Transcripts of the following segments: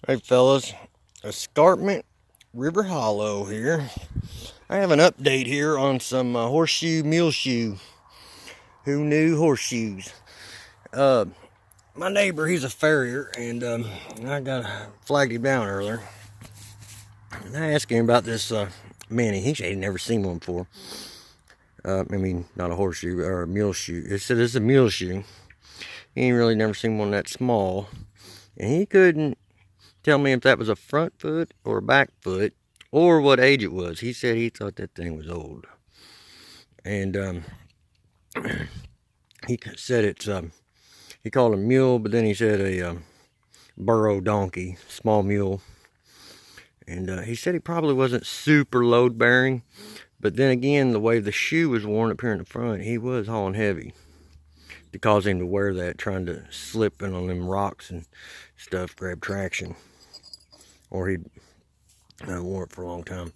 Hey fellas, Escarpment River Hollow here. I have an update here on some horseshoe muleshoe. Who knew horseshoes? Uh, my neighbor, he's a farrier, and I flagged him down earlier. And I asked him about this mini. He said he'd never seen one before. Not a horseshoe or a muleshoe. He said it's a muleshoe. He ain't really never seen one that small, and he couldn't tell me if that was a front foot or a back foot or what age it was. He said he thought that thing was old. And he said he called a mule, but then he said a burro donkey, small mule. And he said he probably wasn't super load bearing, but then again, the way the shoe was worn up here in the front, he was hauling heavy to cause him to wear that, trying to slip in on them rocks and stuff, grab traction. Or he'd wore it for a long time.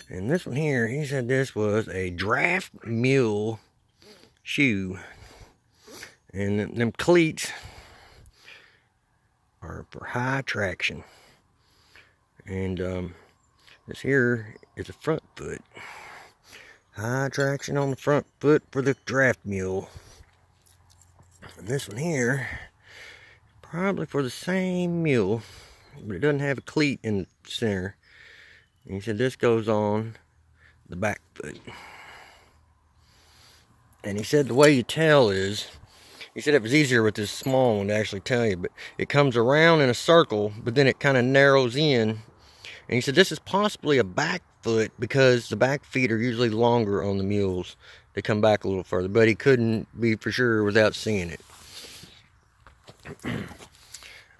And this one here, he said this was a draft mule shoe. And them cleats are for high traction. And this here is a front foot. High traction on the front foot for the draft mule. And this one here, probably for the same mule, but it doesn't have a cleat in the center. And he said this goes on the back foot. And he said the way you tell is, he said it was easier with this small one to actually tell you, but it comes around in a circle, but then it kind of narrows in. And he said this is possibly a back foot because the back feet are usually longer on the mules. They come back a little further, but he couldn't be for sure without seeing it.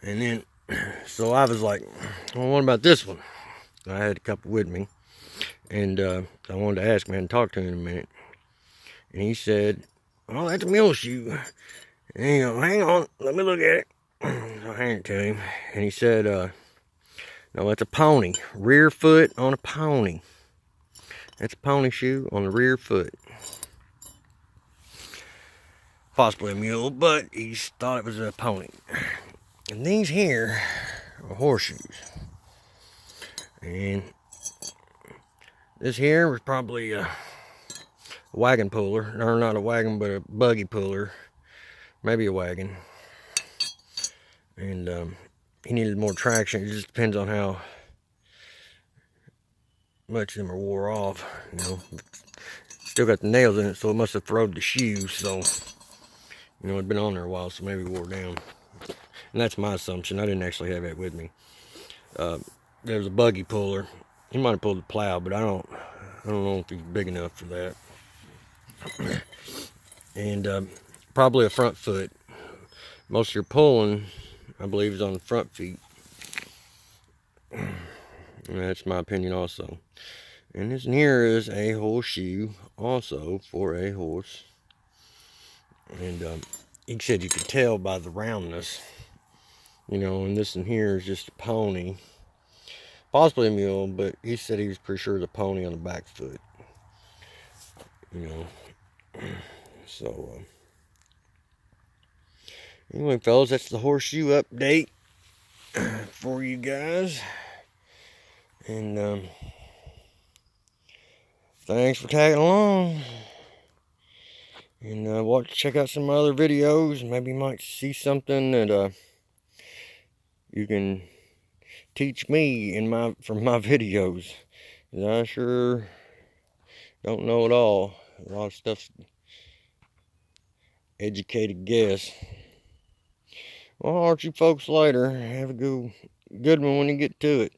And then, so I was like, well, what about this one? I had a couple with me, and I wanted to ask him and talk to him in a minute. And he said, oh, that's a muleshoe. And he goes, hang on, let me look at it. So I handed it to him, and he said, no, that's a pony. Rear foot on a pony. That's a pony shoe on the rear foot. Possibly a mule, but he thought it was a pony. And these here are horseshoes. And this here was probably a wagon puller. Or not a wagon, but a buggy puller. Maybe a wagon. And he needed more traction. It just depends on how much of them are wore off. You know, still got the nails in it, so it must have throwed the shoe. So, you know, it'd been on there a while, so maybe it wore down. And that's my assumption. I didn't actually have that with me. There was a buggy puller. He might have pulled the plow, but I don't know if he's big enough for that. And probably a front foot. Most of your pulling, I believe, is on the front feet. And that's my opinion also. And this here is a horseshoe also for a horse. And he said you could tell by the roundness. You know, and this in here is just a pony. Possibly a mule, but he said he was pretty sure it's a pony on the back foot. You know. So, anyway, fellas, that's the horseshoe update for you guys. And thanks for tagging along. And check out some other videos. Maybe you might see something that you can teach me from my videos. 'Cause I sure don't know it all. A lot of stuff's educated guess. Well, I'll talk to you folks later. Have a good one when you get to it.